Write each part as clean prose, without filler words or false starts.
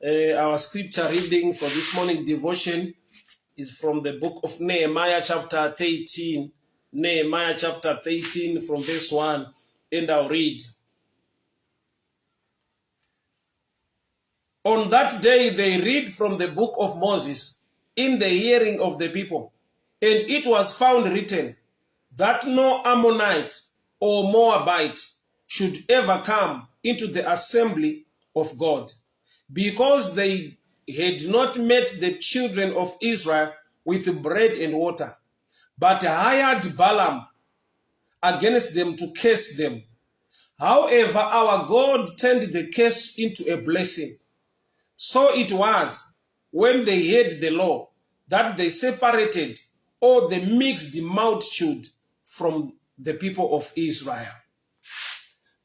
Our scripture reading for this morning devotion is from the book of Nehemiah chapter 13. Nehemiah chapter 13 from verse 1, and I'll read. On that day they read from the book of Moses in the hearing of the people, and it was found written that no Ammonite or Moabite should ever come into the assembly of God, because they had not met the children of Israel with bread and water, but hired Balaam against them to curse them. However, our God turned the curse into a blessing. So it was, when they heard the law, that they separated all the mixed multitude from the people of Israel.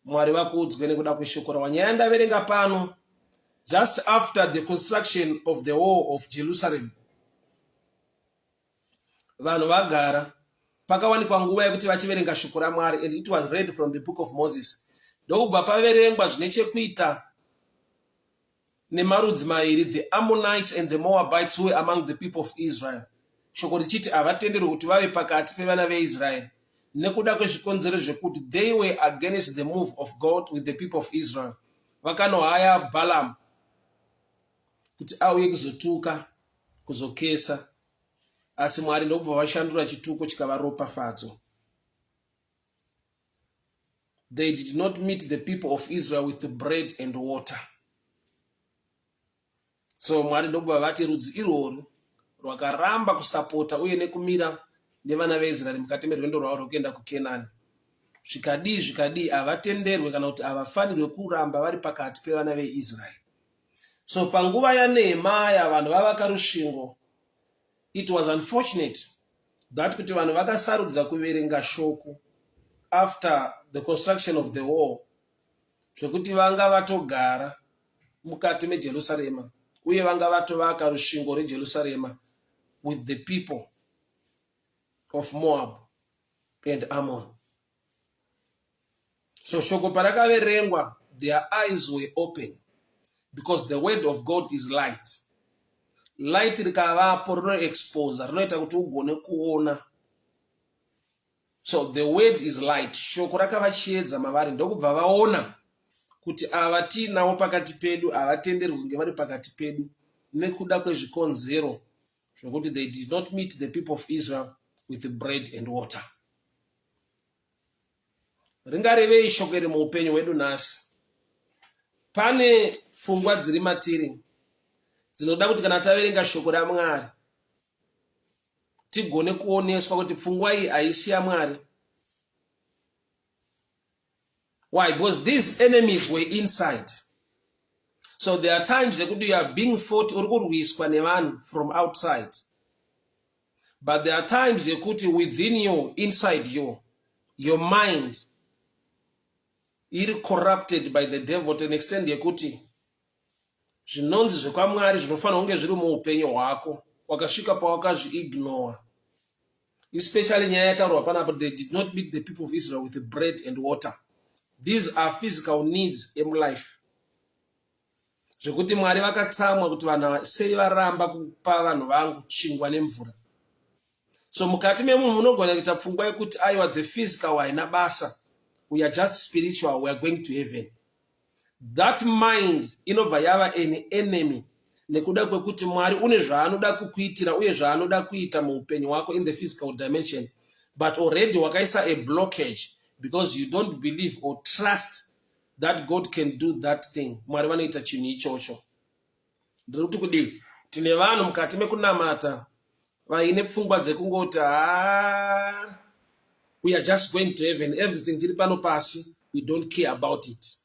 Mwari vakuudzweni kuda kushukura wanyanda verenga pano just after the construction of the wall of Jerusalem. Vanhu vagara pakawanikwa nguva yekuti vachiverenga shoko raMwari, and it was read from the book of Moses. Ndokubva paverengwa zvine chekuita nemarudzi mairi, the Ammonites and the Moabites who were among the people of Israel. Shoko richiti havatenderwi kuti vave pakati pevana veIsraeri nekuda kwezvikonzero zvekuti they were against the move of God with the people of Israel. Vakanohaya Balaam kuti auye kuzotuka kuzokesa, asi Mwari ndokubva vashandura chituko chikava ropafadzo. They did not meet the people of Israel with the bread and water. So Mwari ndokubva vati rudzi irworwu rwakaramba kusapota uye nekumira nevana veIsraeri mukati merwendo rwavo rwokuenda kuKenani. Zvikadii havatenderwe kana kuti havafanirwe kuramba vari pakati pevana veIsraeri. So panguva yaNehemiah vanhu vavaka rusvingo. It was unfortunate that kuti vanhu vakasarudza kuverenga shoko after the construction of the wall, zvekuti vanga vatogara mukati meJerusarema uye vanga vatovaka rusvingo reJerusarema with the people of Moab and Ammon. So shoko parakaverengwa, their eyes were open, because the word of God is light. Light rikavapo rinoexpose, rinoita kuti ugone kuona. So the word is light. Shoko rakavachiedza mavari, ndokubva vaona kuti ava tinawo pakati pedu havatenderwi kunge vari pakati pedu nekuda kwezvikonzero zvokuti they did not meet the people of Israel with the bread and water. Ringarevei shoko iri muupenyu hwedu nhasi? Pane pfungwa dziri matiri dzinoda kuti kana taverenga shoko raMwari tigone kuoneswa kuti pfungwa iyi haisi yaMwari. Why? Because these enemies were inside. So there are times that you are being fought or kurwiswa nevanhu from outside. But there are times that within you, inside you, your mind is corrupted by the devil to an extent yekuti zvinonzi zvekwaMwari zvinofanira kunge zviri muupenyu hwako wakasvika pawakazviignore. Especially nyaya yataurwa panapa, they did not meet the people of Israel with the bread and water. These are physical needs in life. Zvekuti Mwari vakatsamwa kuti vanhu sei varamba kupa vanhu vangu chingwa nemvura. So mukati memunhu munogona kuita pfungwa yekuti aiwa the physical haina basa, we are just spiritual, we are going to heaven. That mind inobva yava an enemy nekuda kwekuti Mwari une zvaanoda kukuitira uye zvaanoda kuita muupenyu hwako in the physical dimension, but already wakaisa a blockage because you don't believe or trust that God can do that thing. Mwari vanoita chinhu ichocho. Ndiri kuti kudii? Tine vanhu mukati mekunamata vaine pfungwa dzekungoti we are just going to heaven, everything tiri pano pasi, we don't care about it,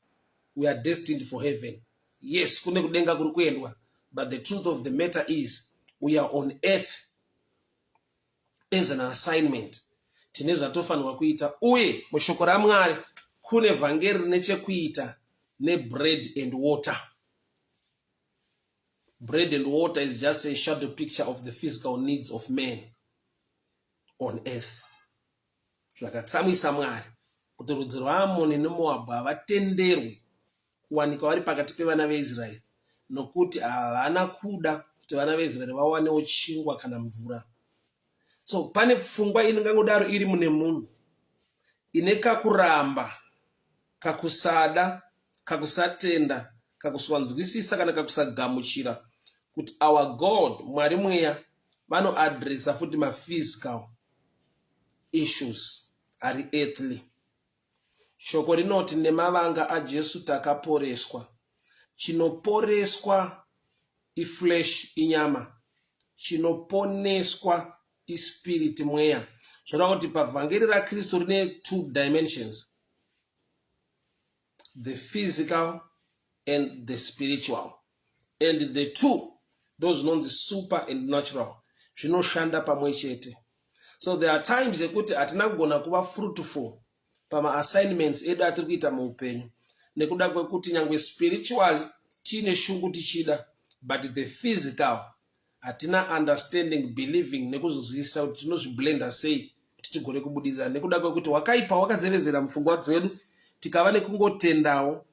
we are destined for heaven. Yes, kune kudenga kuri kuendwa, but the truth of the matter is we are on earth as an assignment. Tine zvatofanirwa kuita, uye mushoko raMwari kune vhangeri rine chekuita nebread and water. Bread and water is just a shadow picture of the physical needs of men on earth. Zvakatsamwisa Mwari kuti rudzi rwaAmoni neMoabhu havatenderwi kuwanikwa vari pakati pevana veIsraeri nokuti havana kuda kuti vana veIsraeri vawanewo chingwa kana mvura. So pane pfungwa ingangodaro iri mune munhu ine kakuramba, kakusada, kakusatenda, kakusanzwisisa kana kakusagamuchira kuti our God, Mwari mweya, vanoadresa futi maphysical issues ari earthly. Shoko rinoti nemavanga aJesu takaporeswa. Chinoporeswa iflesh, inyama. Chinoponeswa ispirit, mweya. Zvoreva kuti pavhangeri raKristu rine two dimensions, the physical and the spiritual, and the two, those known as super and natural, zvinoshanda pamwe chete. So there are times ekuti hatina kugona kuva fruitful pama assignments edu atiri kuita muupenyu nekuda kwekuti nyangwe spiritually tiine shungu tichida, but the physical hatina understanding, believing nekuzozwisisa kuti tinozviblenda sei kuti tigone kubudirira, nekuda kwekuti wakaipa wakazevezera mupfungwa dzedu tikava nekungotendawo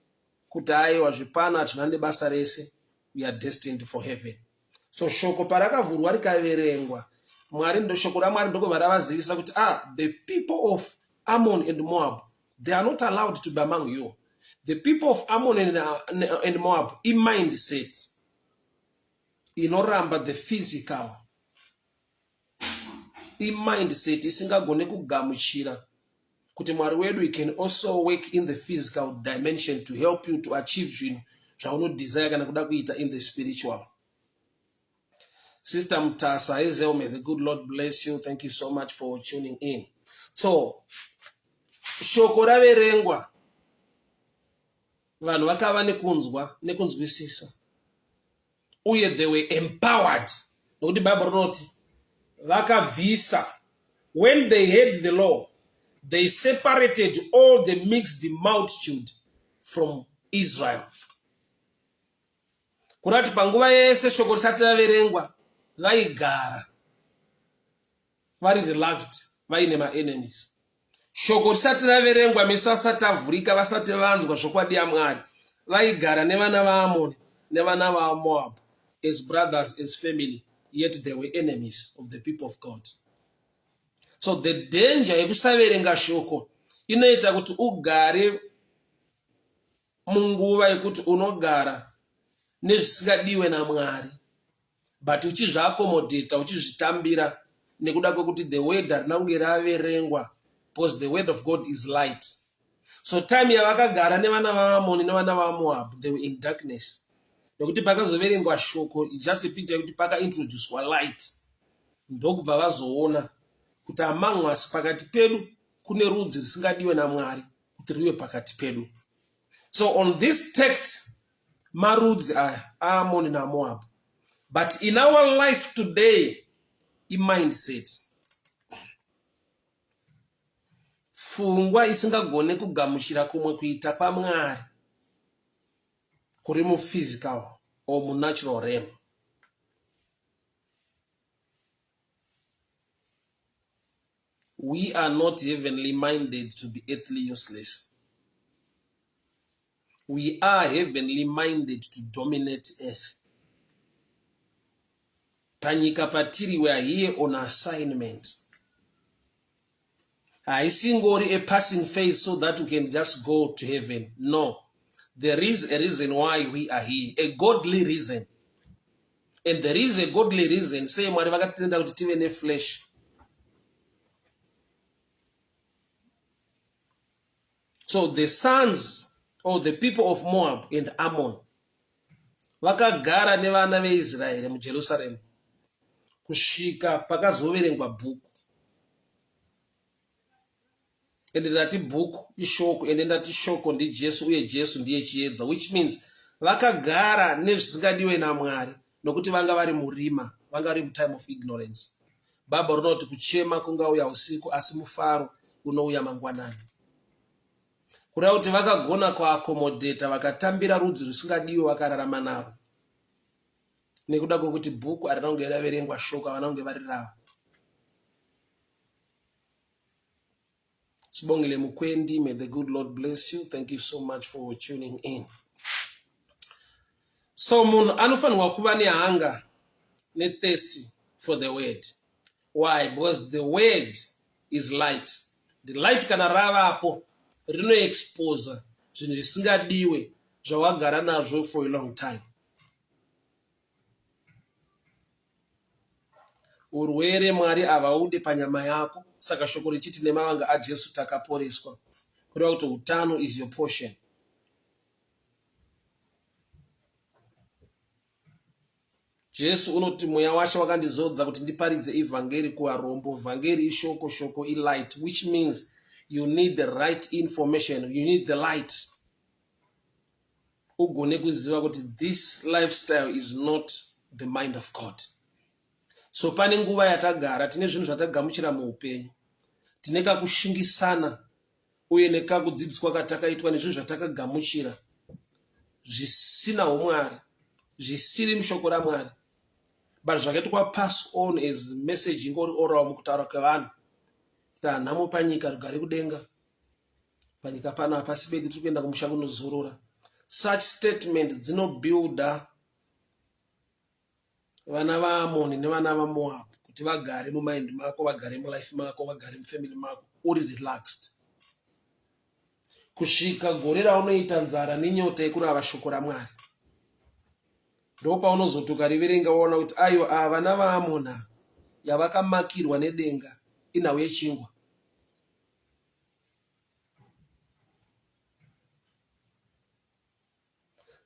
kuti aiwa zvipano hatina nebasa rese, we are destined for heaven. So shoko parakavhurwa rikaverengwa, Mwari ndo shoko raMwari ndokubva ravazivisa kuti the people of Ammon and Moab, they are not allowed to be among you. The people of Ammon and Moab, mindset inoramba the physical, mindset isingagone kugamuchira kuti Mwari wedu, we can also work in the physical dimension to help you to achieve zvinhu zvaunodesire kana kuda kuita in the spiritual. Sister Mtasa Ezel, may the good Lord bless you. Thank you so much for tuning in. So, shoko raverengwa, vanhu vakava nekunzwa nekunzwisisa, uye they were empowered. Nokuti Bible rinoti vakabvisa, when they heard the law, they separated all the mixed multitude from Israel. Kurati panguva yese shoko risati raverengwa, vaigara vari relaxed, vaine maenemies. Shoko risati raverengwa, meso asati avhurika, vasati vanzwa zvokwadi yaMwari, vaigara nevana vaAmoni nevana vaMoab as brothers, as family, yet they were enemies of the people of God. So the danger yekusaverenga shoko inoita kuti ugare munguva yekuti unogara nezvisingadiwe naMwari, but uchizviaccommodata, uchizvitambira nekuda kwekuti the word harina kunge raverengwa, because the word of God is light. So time yavakagara nevana vaAmoni nevana vaMoab, they were in darkness. Nekuti pakazoverengwa shoko, it's just a picture yekuti pakaintroducwa light. Ndokubva vazoona kuti among us, pakati pedu kune rudzi risingadiwe naMwari kuti riwe pakati pedu. So on this text, marudzi aya aAmoni naMoab. But in our life today, mindset, pfungwa isingagone kugamuchira kumwe kuita kwaMwari kuri physical or natural realm. We are not heavenly minded to be earthly useless. We are heavenly minded to dominate earth. Panyika patiri, we are here on assignment. Haisingori a passing phase so that we can just go to heaven. No. There is a reason why we are here. A godly reason. And there is a godly reason. Say, Mwari vakatenda kuti tive ne flesh. So the sons or the people of Moab and Ammon vakagara nevana veIsraeri muJerusalem kusvika pakazoverengwa bhuku. Ende ndati bhuku ishoko, ende ndati shoko ndiJesu, uye Jesu ndiye chiedza, which means vakagara nezvisingadiwe naMwari nokuti vanga vari murima, vanga vari mutime of ignorance. Bhabha rinoti kuchema kungauya usiku, asi mufaro unouya mangwanani. Kureva kuti vakagona kuaccommodata, vakatambira rudzi rusingadiwe, vakararama navo nekuda kwokuti bhuku harina kunge raverengwa, shoko havana kunge vari ravo. Sibongile Mukwendi, may the good Lord bless you. Thank you so much for tuning in. So munhu anofanirwa kuva nehunger thirst for the word. Why? Because the word is light. The light kana ravapo rinoexpose zvinhu zvisingadiwe zvawagara nazvo for a long time. Urwere Mwari havaude panyama yako, saka shoko richiti nemavanga aJesu takaporeswa. Kureva kuti utano is your portion. Jesu unoti mweya washe wakandizodza kuti ndiparidze evhangeri kuvarombo. Vhangeri ishoko, shoko light, which means you need the right information, you need the light. Ugone kuziva kuti this lifestyle is not the mind of God. So pane nguva yatagara, tine zvinhu zvatagamuchira muupenyu. Tine kakushingisana uye nekakudzidziswa katakaitwa nezvinhu zvatakagamuchira zvisina umwari, zvisiri mushoko raMwari. But zvakaitwa pass on as message ingori orawo mukutaura kwevanhu. Tanhamo panyika rugare kudenga. Panyika pano hapasi bedi tiri kuenda kumusha kunozorora. Such statement dzinobuilda vana vaAmoni nevana vaMoab kuti vagare mumind mako, vagare mulife mako, vagare mufamily mako uri relaxed. Kusvika gore raunoita nzara nenyota yekurava shoko raMwari, ndopaunozotuka riverenga waona kuti aiwa vana vaAmona yavakamakirwa nedenga inhau yechingwa.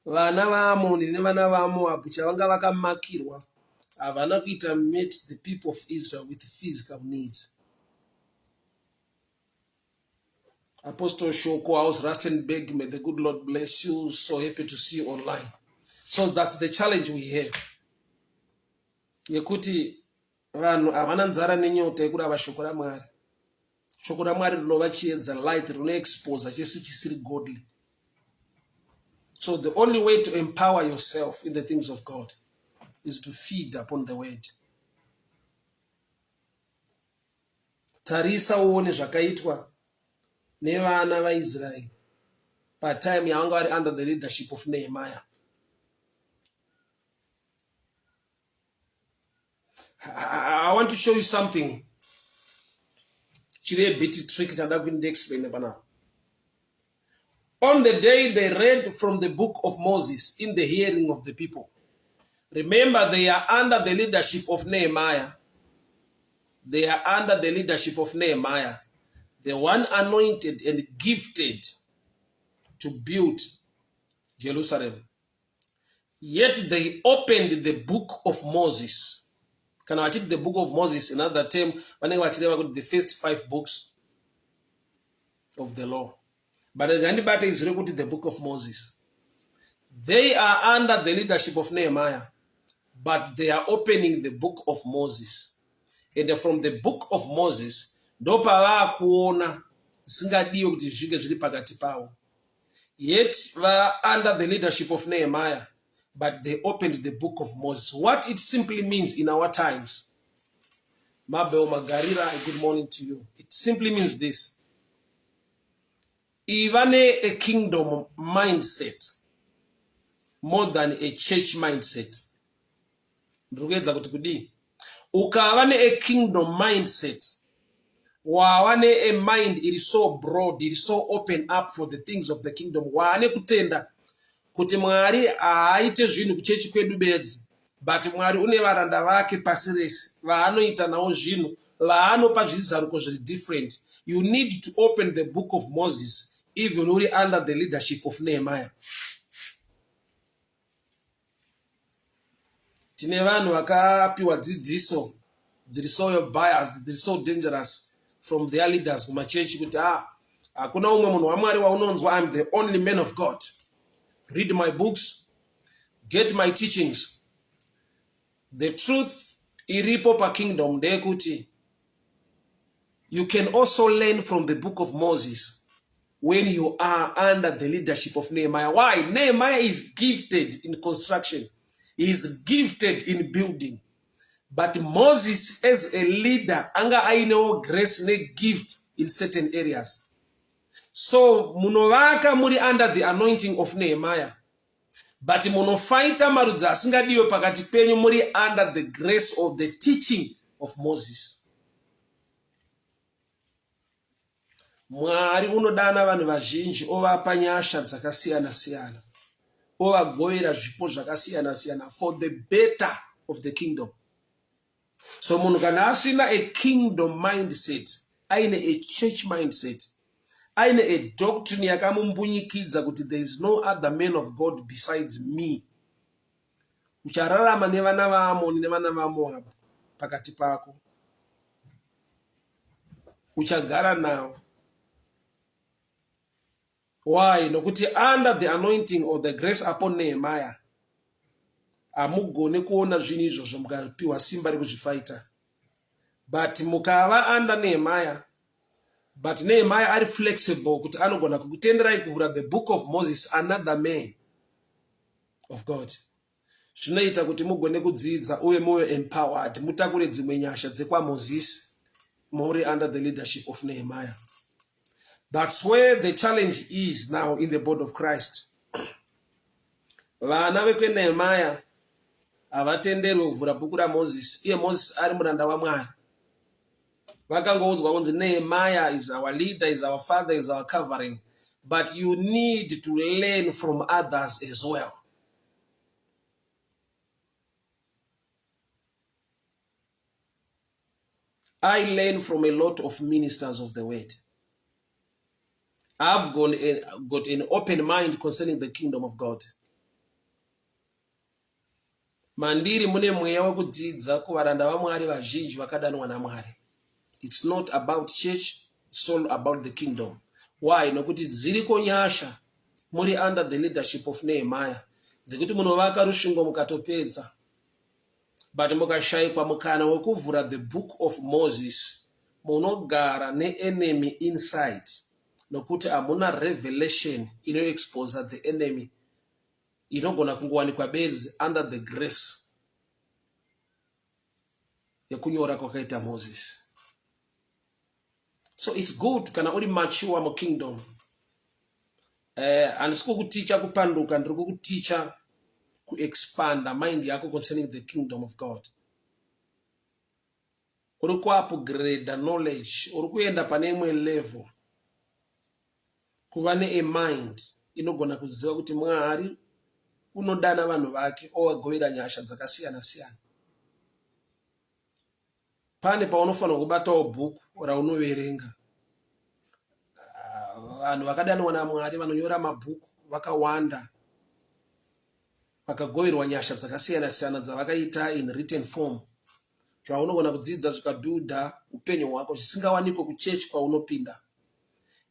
Vana vaAmoni nevana vaMoab chavanga vakamakirwa havana kuita meet the people of Israel with physical needs. Apostle Shoko, House Rustenburg, may the good Lord bless you. So happy to see you online. So that's the challenge we have. Yekuti vanhu havana nzara nenyota yekurava shoko raMwari. Shoko raMwari rinova chiedza, light rinoexpose chese chisiri godly. So the only way to empower yourself in the things of God is to feed upon the word. Tarisa uone zvakaitwa nevana vaIsraeri patime yavanga vari under the leadership of Nehemiah. I want to show you something. Chile bit trick chanda kundi explain panapa. On the day they read from the book of Moses in the hearing of the people. Remember, they are under the leadership of Nehemiah. They are under the leadership of Nehemiah, the one anointed and gifted to build Jerusalem. Yet they opened the book of Moses. Can I check the book of Moses? Another term, the first 5 books of the law. But anybody is read the book of Moses. They are under the leadership of Nehemiah, but they are opening the book of Moses. And from the book of Moses, yet under the leadership of Nehemiah, but they opened the book of Moses. What it simply means in our times, Mabel Magarira, good morning to you. It simply means this. Even a kingdom mindset more than a church mindset. Ukavane a kingdom mindset, wawane a mind, it is so broad, it is so open up for the things of the kingdom. Waane kutenda kuti Mwari aite zvinhu kuchechi kwedu bedzi, but Mwari une varanda vake pasi rese vaanoita nawo zvinhu, vaanopa zvizaruko zviri different. You need to open the book of Moses even under the leadership of Nehemiah. Tine vanhu vakapiwa dzidziso dziri so biased, dziri so dangerous from their leaders kumachechi kuti hakuna umwe munhu waMwari waunonzwa, I'm the only man of God. Read my books, get my teachings. The truth iripo pa kingdom ndeyekuti you can also learn from the book of Moses when you are under the leadership of Nehemiah. Why? Nehemiah is gifted in construction. He is gifted in building. But Moses as a leader, anga aino grace ne gift in certain areas. So munovaka muri under the anointing of Nehemiah. but munofaita marudzi asingadiwe pakati penyu muri under the grace of the teaching of Moses. Mwari unodana vanhu vazhinji ovapa nyasha dzakasiyana siyana, ovagovera zvipo zvakasiyana siyana for the better of the kingdom. So munhu kana asina a kingdom mindset, aine a church mindset, aine a doctrine yakamumbunyikidzwa kuti there is no other man of God besides me, uchararama nevana vaAmoni nevana vaMoabhu pakati pako, uchagara navo. Why? Nokuti under the anointing or the grace upon Nehemiah, hamugone kuona zvinhu izvozvo mukapiwa simba rekuzvifaita. But mukava under Nehemiah, but Nehemiah are flexible kuti anogona kukutenderai kuvhura the book of Moses, another man of God. Zvinoita kuti mugone kudzidza uye muve empowered, mutakure dzimwe nyasha dzekwaMoses muri under the leadership of Nehemiah. That's where the challenge is now in the body of Christ. Vana vekweNehemiah havatenderwe kuvhura bhuku raMoses, iye Moses ari muranda waMwari. Vakangoudzwa kunzi Nehemiah is our leader, is our father, is our covering, but you need to learn from others as well. I learn from a lot of ministers of the word. I've got an open mind concerning the kingdom of God. Mandiri mune mweya wekudzidza kuvaranda vaMwari vazhinji vakadanwa naMwari. It's not about church, it's all about the kingdom. Why? Nokuti dziriko nyasha muri under the leadership of Nehemiah dzekuti munovaka rusvingo mukatopedza, but mukashayikwa mukana wekuvhura the book of Moses, munogara ne-enemy inside, nokuti hamuna revelation inoexpose the enemy inogona kungowanikwa bedzi under the grace yekunyora kwakaita Moses. So it's good kana uri mature mu kingdom. Handisi kukuticha kupanduka, ndiri kukuticha kuexpanda mind yako concerning the kingdom of God. Uri kuupgrade knowledge, uri kuenda pane imwe level. Kuva ne a mind inogona kuziva kuti Mwari unodana vanhu vake ovagovera nyasha dzakasiyana siyana. Pane paunofanira kubatawo bhuku raunoverenga. Vanhu vakadanwa naMwari vanonyora mabhuku vakawanda, vakagoverwa nyasha dzakasiyana siyana dzavakaita in written form, zvaunogona kudzidza zvikabuilda upenyu hwako zvisingawanikwe kuchechi kwaunopinda.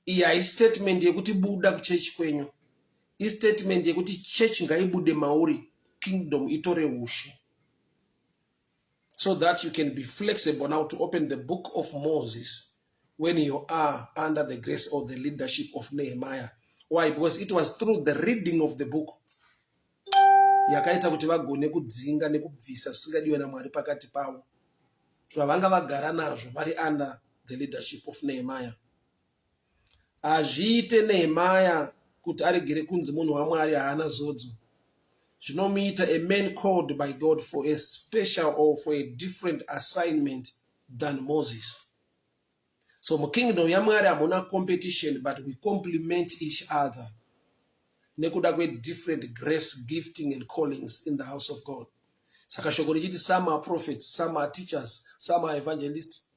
Iyi haisi statement yekuti buda kuchechi kwenyu, i statement yekuti chechi ngaibude mauri, kingdom itore ushe. So that you can be flexible now to open the book of Moses when you are under the grace of the leadership of Nehemiah. Why? Because it was through the reading of the book yakaita kuti vagone kudzinga nekubvisa zvisingadiwe naMwari pakati pavo, zvavanga vagara nazvo vari under the leadership of Nehemiah. Hazviite Nehemiah kuti aregere kunzi munhu waMwari haana zodzo. Zvinomuita a man called by God for a special or for a different assignment than Moses. So mu kingdom yaMwari hamuna competition, but we complement each other. Nekuda kwe different grace, gifting and callings in the house of God. Saka shoko richiti some are prophets, some are teachers, some are evangelists.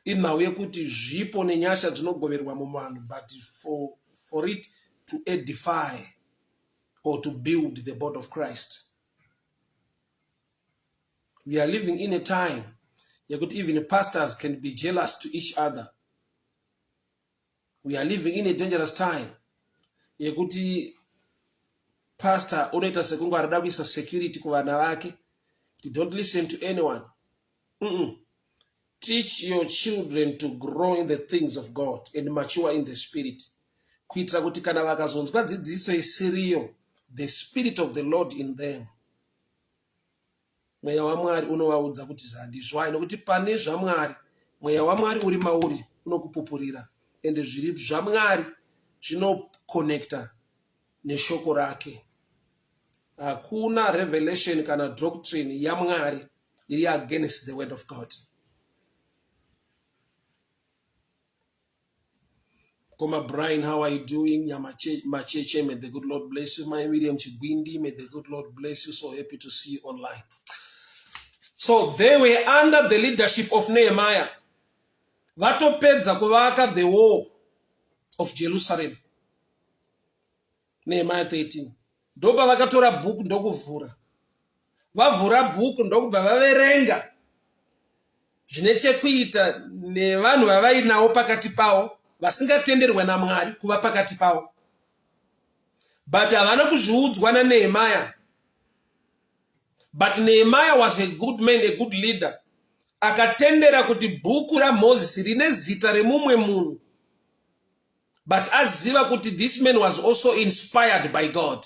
Inhau yekuti zvipo nenyasha dzinogoverwa muvanhu, but for it to edify or to build the body of Christ. We are living in a time yekuti even pastors can be jealous to each other. We are living in a dangerous time yekuti pastor unoita sekunge arida kuisa security kuvana vake. You don't listen to anyone. Teach your children to grow in the things of God and mature in the spirit. Kuitira kuti kana vakazonzwa dzidziso isiriyo, the spirit of the Lord in them, mweya waMwari unovaudza kuti handizvo. Hayi, nokuti pane zvaMwari, mweya waMwari uri mauri unokupupurira, ende zviri zvaMwari zvinoconnecta neshoko rake. Hakuna revelation kana doctrine yaMwari iri against the word of God. Koma Brian, how are you doing? Macheche, may the good Lord bless you. My Miriam Chigwindi, may the good Lord bless you. So happy to see you online. So they were under the leadership of Nehemiah. Vatopedza kuvaka the wall of Jerusalem. Nehemiah 13. Ndopa vakatora bhuku ndokuvhura. Vavhura bhuku ndokubva vaverenga zvine chekuita nevanhu vavainawo pakati pavo vasingatenderwe naMwari kuva pakati pavo. But havana kuzviudzwa naNehemiah. But Nehemiah was a good man, a good leader. Akatendera kuti bhuku raMoses rine zita remumwe munhu. But aziva kuti this man was also inspired by God.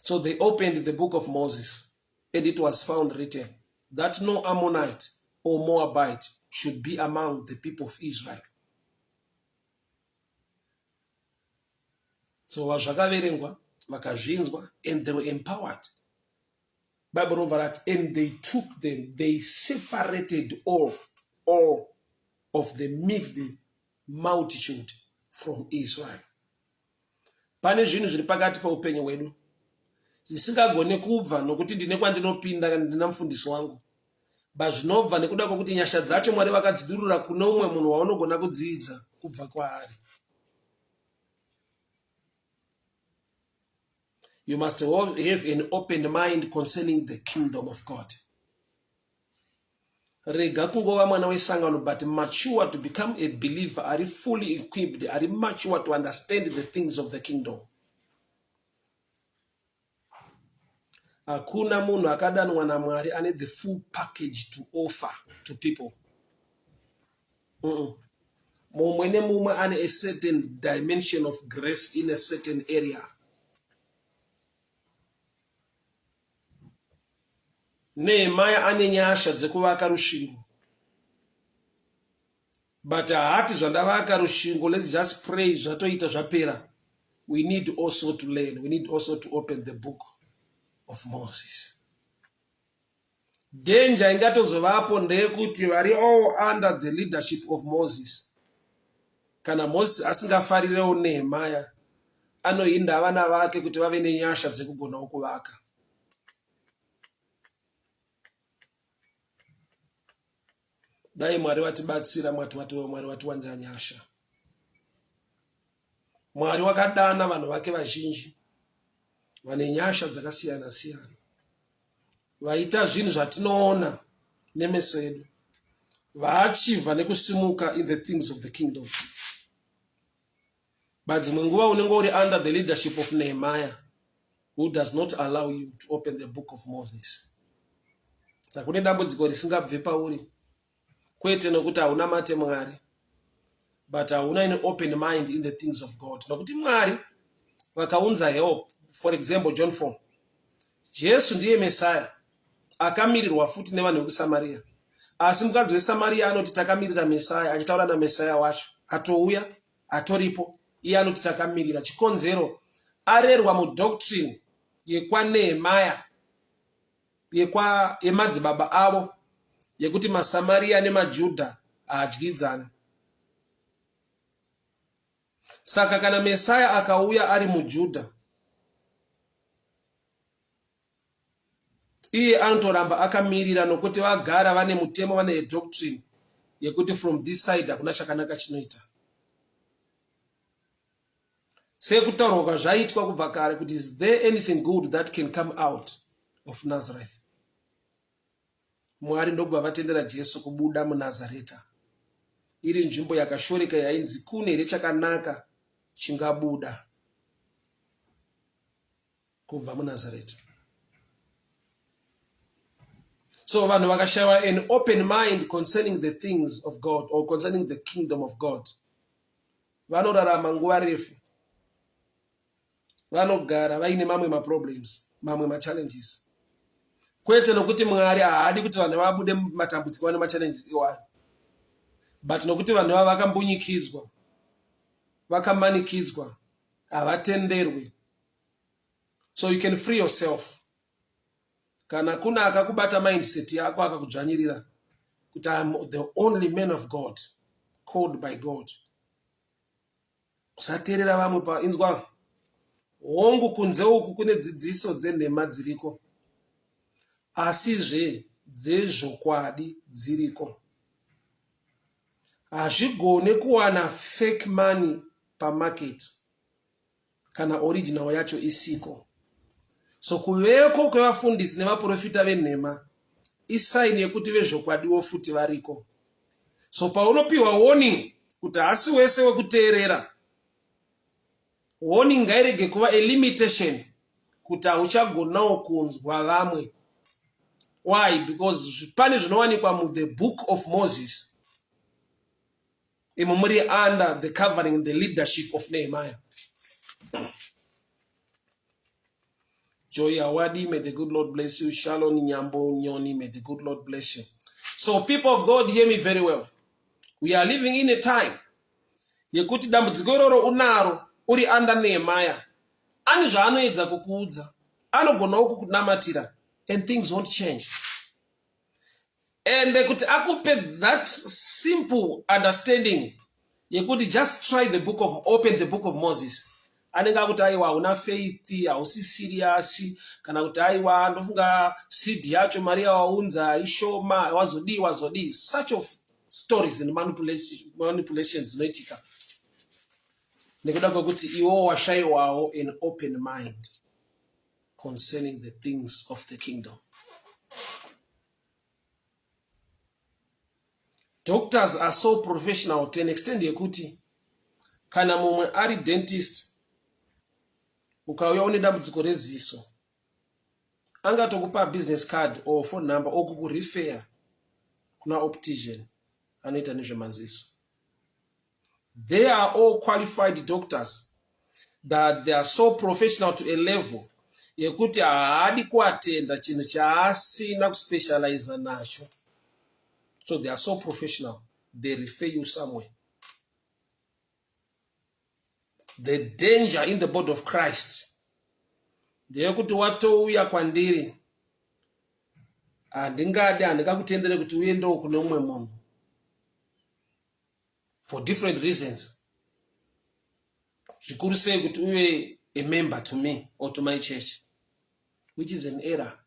So they opened the book of Moses, and it was found written that no Ammonite or Moabite should be among the people of Israel. So vazvakaverengwa vakazvinzwa, and they were empowered. Bible over that, and they took them, they separated all of the mixed multitude from Israel. Pane zvinhu zviri pakati paupenyu hwedu zvisingagone kubva nokuti ndine kwandinopinda kana ndina mufundisi wangu, zvinobva nekuda kwokuti nyasha dzacho Mwari vakadzidurura kuno umwe munhu waunogona kudzidza kubva kwaari. You must have an open mind concerning the kingdom of God. Rega kungova mwana wesangano, but mature to become a believer, are fully equipped, are mature to understand the things of the kingdom. Hakuna munhu akadanwa naMwari ane the full package to offer to people. Mumwe nemumwe ane a certain dimension of grace in a certain area. Nehemiah ane nyasha dzekuvaka rusvingo. But haati zvandavaka rusvingo, let's just pray zvatoita zvapera. We need also to learn. We need also to open the book of Moses. Danger ingatozovapo ndeyekuti vari all under the leadership of Moses. Kana Moses asingafarirewo Nehemiah, anoinda vana vake kuti vave nenyasha dzekugonawo kuvaka. Dai Mwari vatibatsira, Mwari vatiwandira nyasha. Mwari wakadana vanhu vake vazhinji vane nyasha dzakasiyana siyana, vaita zvinhu zvatinoona nemeso edu, vaachivha nekusimuka in the things of the kingdom. But dzimwe nguva unenge uri under the leadership of Nehemiah, who does not allow you to open the book of Moses. Saka kune dambudziko risingabve pauri, kwete nokuti hauna mate Mwari, but hauna an open mind in the things of God. Nokuti Mwari vakaunza help. For example, John 4. Jesu ndiye Messiah, akamirirwa futi nevanhu vekuSamaria. Asi mukadzi weSamaria anoti takamirira Messiah, achitaura naMessiah wacho. Atouya, atoripo, iye anoti takamirira. Chikonzero, arerwa mudoctrine yekwaNehemiah, yemadzibaba avo, yekuti maSamaria nemaJudha haadyidzana. Saka kana Messiah akauya ari muJudha, iye anotoramba akamirira nokuti vagara vane mutemo, vane doctrine yekuti from this side hakuna chakanaka chinoita. Sekutaurwa kwazvaitwa kubva kare kuti is there anything good that can come out of Nazareth? Mwari ndokubva vatendera Jesu kubuda muNazareta, iri nzvimbo yakashoreka yainzi kune here chakanaka chingabuda kubva muNazareta. So vanhu vakashaiwa an open mind concerning the things of God or concerning the kingdom of God, vanorarama nguva refu, vanogara vaine mamwe maproblems, mamwe machallenges. Kwete nokuti Mwari haadi kuti vanhu vabude matambudziko ane machallenges iwayo, but nokuti vanhu vava vakambunyikidzwa, vakamanikidzwa, havatenderwi. So you can free yourself. Kana kuna akakubata mindset yako akakudzvanyirira kuti I'm the only man of God, called by God. Usateerera vamwe painzwa. Hongu kunze uku kune dzidziso dzenhema dziriko, asizve dzezvokwadi dziriko. Hazvigone kuwana fake money pamarket kana original yacho isiko. So kuveko kwevafundisi nevaprofita venhema isaini yekuti vezvokwadiwo futi variko. So paunopiwa warning kuti hasi wese wekuteerera, warning ngairege kuva a limitation kuti hauchagonawo kunzwa vamwe. Why? Because pane zvinowanikwa mu the book of Moses, imo muri under the covering, the leadership of Nehemiah. Joy Awadi, may the good Lord bless you. Shalom Nyambo Nyoni, may the good Lord bless you. So people of God, hear me very well. We are living in a time yekuti dambudziko iroro unaro uri under Nehemiah. Ani zvaanoedza kukuudza, anogonawo kukunamatira, and things won't change. And kuti akupe that simple understanding yekuti just try the book of, open the book of Moses. Anenge akuti aiwa una faith, hausi serious, kana kuti aiwa ndofunga seed yacho Maria waunza ishoma wazodi. Such of stories and manipulations noitika. Nekuda kwekuti iwo washaiwawo an open mind concerning the things of the kingdom. Doctors are so professional to an extent yekuti kana mumwe ari dentist ukauya une dambudziko reziso, angatokupa business card or phone number okukurefer kuna optician anoita nezvemaziso. They are all qualified doctors that they are so professional to a level yekuti haadi kuatenda chinhu chaasina kuspecialize nacho. So they are so professional, they refer you somewhere. The danger in the body of Christ, ndeyekuti watouya kwandiri handingakutendere kuti uendewo kune umwe munhu for different reasons. Zvikuru sei kuti uye a member to me or to my church, which is an error.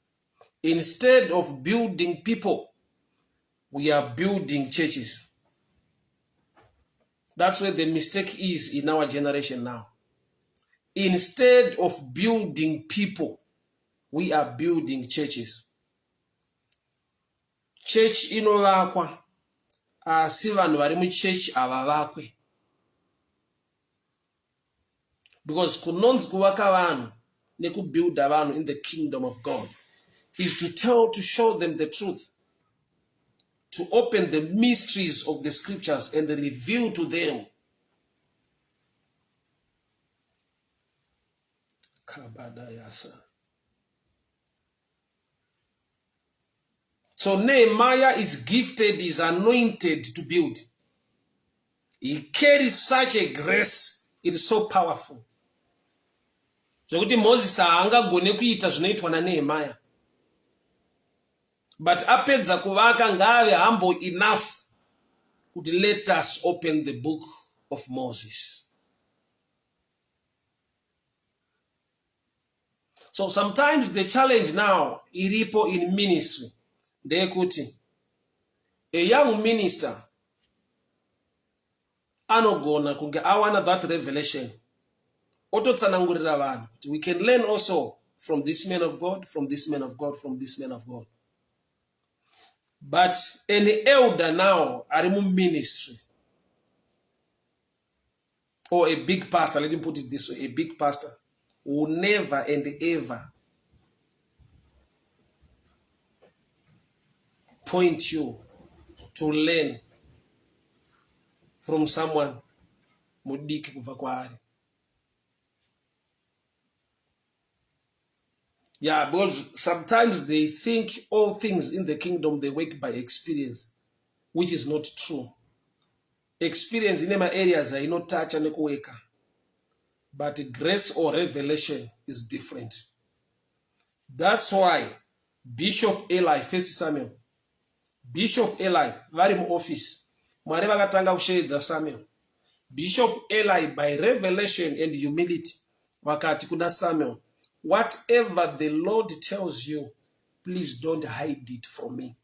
Instead of building people, we are building churches. That's where the mistake is in our generation now. Instead of building people, we are building churches. Church inovakwa asi vanhu vari muchurch havavakwe. Because kunonzi kuvaka vanhu nekubuilda vanhu in the kingdom of God is to show them the truth, to open the mysteries of the scriptures and reveal to them. So Nehemiah is gifted, is anointed to build. He carries such a grace, it is so powerful. Zvokuti Moses haangagone kuita zvinoitwa naNehemiah. But apedza kuvaka ngaave humble enough kuti let us open the book of Moses. So sometimes the challenge now iripo in ministry ndeyekuti a young minister anogona kunge awana that revelation ototsanangurira vanhu kuti we can learn also from this man of God, from this man of God, from this man of God. But an elder now ari mu ministry, or a big pastor, let him put it this way, a big pastor will never and ever point you to learn from someone mudiki kuva kwaari. Yeah, because sometimes they think all things in the kingdom they work by experience, which is not true. experience in my areas I not touch and kuweka. But grace or revelation is different. That's why Bishop Eli, 1 Samuel, Bishop Eli, vari muoffice, Mwari vakatanga kushedza Samuel. Bishop Eli, by revelation and humility, vakati kuna Samuel, whatever the Lord tells you, please don't hide it from me.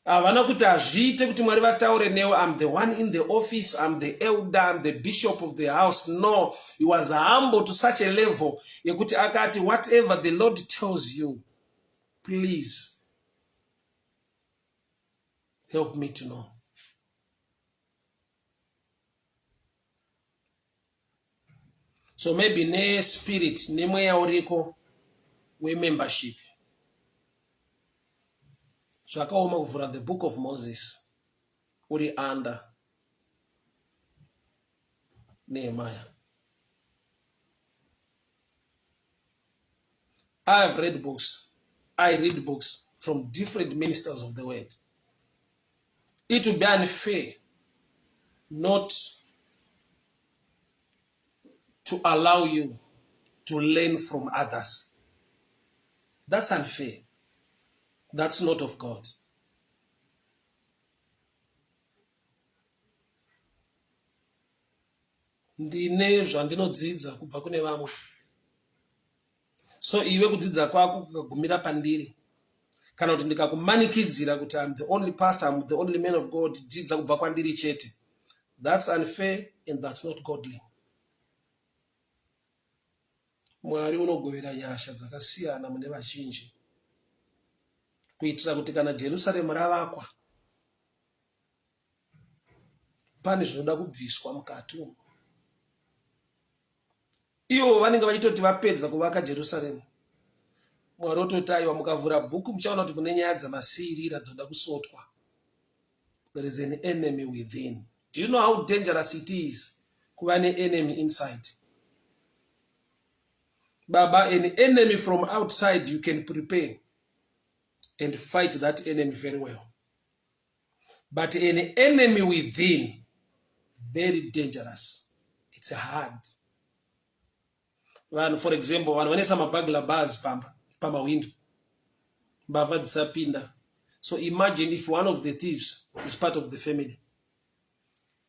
Havana kuti hazviite kuti Mwari vataure newe, I'm the one in the office, I'm the elder, I'm the bishop of the house. No, he was humble to such a level yekuti akati, whatever the Lord tells you, please help me to know. So maybe ne spirit ne mweya uriko we membership zvakaoma kuvhura the book of Moses uri under Nehemiah. I have read books. I read books from different ministers of the word. It would be unfair not to allow you to learn from others. That's unfair. That's not of God. Ndine zvandinodzidza kubva kune vamwe. So iwe kudzidza kwako kukagumira pandiri, kana kuti ndikakumanikidzira kuti I'm the only pastor, I'm the only man of God, dzidza kubva kwandiri chete. That's unfair and that's not godly. Mwari unogovera nyasha dzakasiyana mune vazhinji kuitira kuti kana Jerusalem ravakwa pane zvinoda kubviswa mukati umo. Ivo vanenge vachitoti vapedza kuvaka Jerusalem, Mwari ototi aiwa mukavhura bhuku muchaona kuti mune nyaya dzamasirira dzoda kusotwa. There is an enemy within. Do you know how dangerous it is kuva ne enemy inside? Baba, an enemy from outside you can prepare and fight that enemy very well. But an enemy within, very dangerous. It's hard. For example, when some burglar bars pama window, mbavha dzisapinda. So imagine if one of the thieves is part of the family.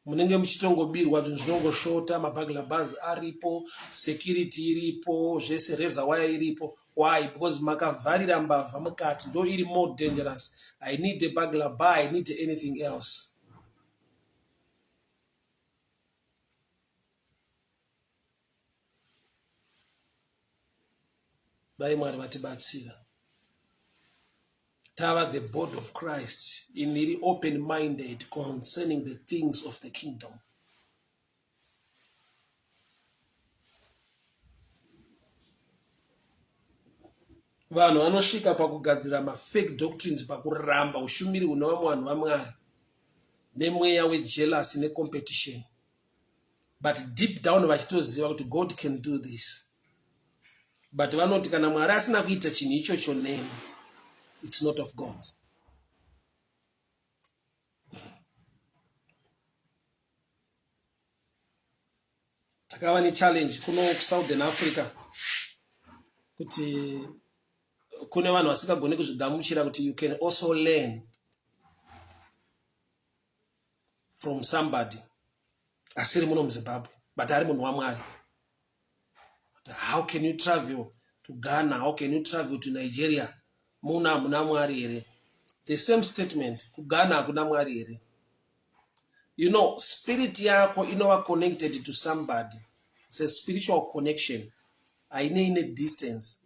Munenge muchitongobirwa zvinongoshota, burglar bars aripo, security iripo, zvese reza wire iripo. Why? Because makavharira mbavha mukati ndo iri more dangerous. I need a burglar bar, I need anything else. Mwari vatibatsira. Tava the body of Christ in really open-minded concerning the things of the kingdom. Vanhu vanosvika pakugadzira fake doctrines pakuramba ushumiri una vanhu vaMwari nemweya wejealousy necompetition. But deep down vachitoziva kuti God can do this. But vanoti kana Mwari asina kuita chinhu ichocho nemi, it's not of God. Takava ni challenge kuno Southern Africa kuti kune vanhu vasingagone kuzvigamuchira kuti you can also learn from somebody asiri muno muZimbabwe but ari munhu waMwari. How can you travel to Ghana? How can you travel to Nigeria? Muna Mwari ere. The same statement. Ku Ghana hakuna Mwari ere. You know, spirit yako inowa connected to somebody. It's a spiritual connection. Aine distance.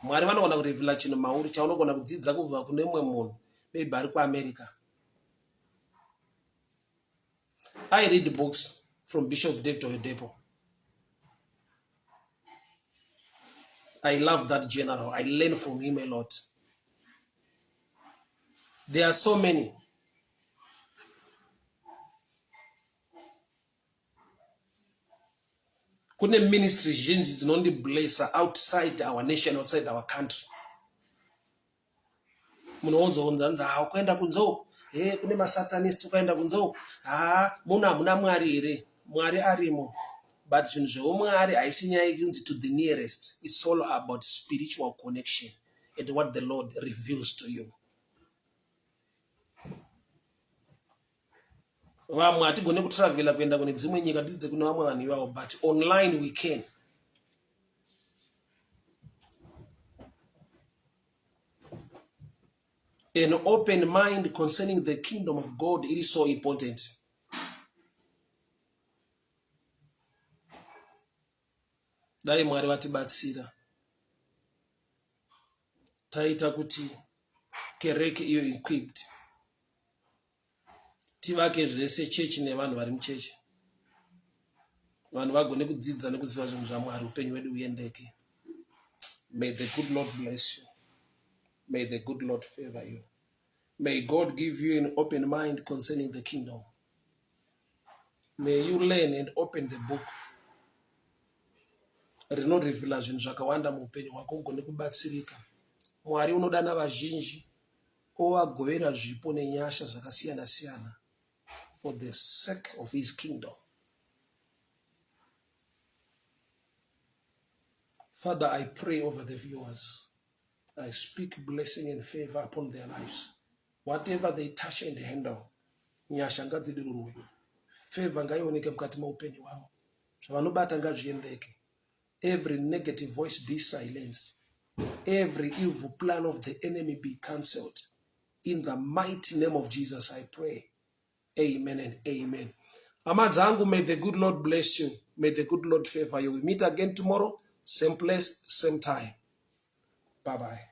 Mwari vanogona kurevela chino mauri chaunogona kudzidza kubva kune mumwe munhu. Maybe ari kuAmerica. I read books from Bishop David Oyedepo. I love that general. I learn from him a lot. There are so many. Kune ministry zhinji dzinondi bless outside our nation, outside our country. munoonzonza nza ukaenda kunzo kune masatanist ukaenda kunzo muna Mwari here. Mwari arimo, but chinhu zveumwari haisi nyaya yekunzi to the nearest. It's all about spiritual connection and what the Lord reveals to you. Vamwe hatigone kutravela kuenda kune dzimwe nyika tidze kune vamwe vanhu ivavo, but online we can. An open mind concerning the kingdom of God, it is so important. Dai Mwari vatibatsira taita kuti kereke iyo equipped, tivake zvese chechi nevanhu vari muchechi, vanhu vagone kudzidza nekuziva zvinhu zvaMwari, upenyu hwedu huendeke. May the good Lord bless you. May the good Lord favor you. May God give you an open mind concerning the kingdom. May you learn and open the book. Rinorevela zvinhu zvakawanda muupenyu hwako, ugone kubatsirika. Mwari unodana vazhinji ovagovera zvipo nenyasha zvakasiyana siyana for the sake of his kingdom. Father, I pray over the viewers. I speak blessing and favor upon their lives. Whatever they touch and handle, nyasha ngadzidirurwe. Favor ngaioneke mukati meupenyu hwavo. Zvavanobata ngazviendeke. Every negative voice be silenced. Every evil plan of the enemy be cancelled. In the mighty name of Jesus, I pray. Amen and amen. Amadzangu, may the good Lord bless you. May the good Lord favor you. We meet again tomorrow, same place, same time. Bye-bye.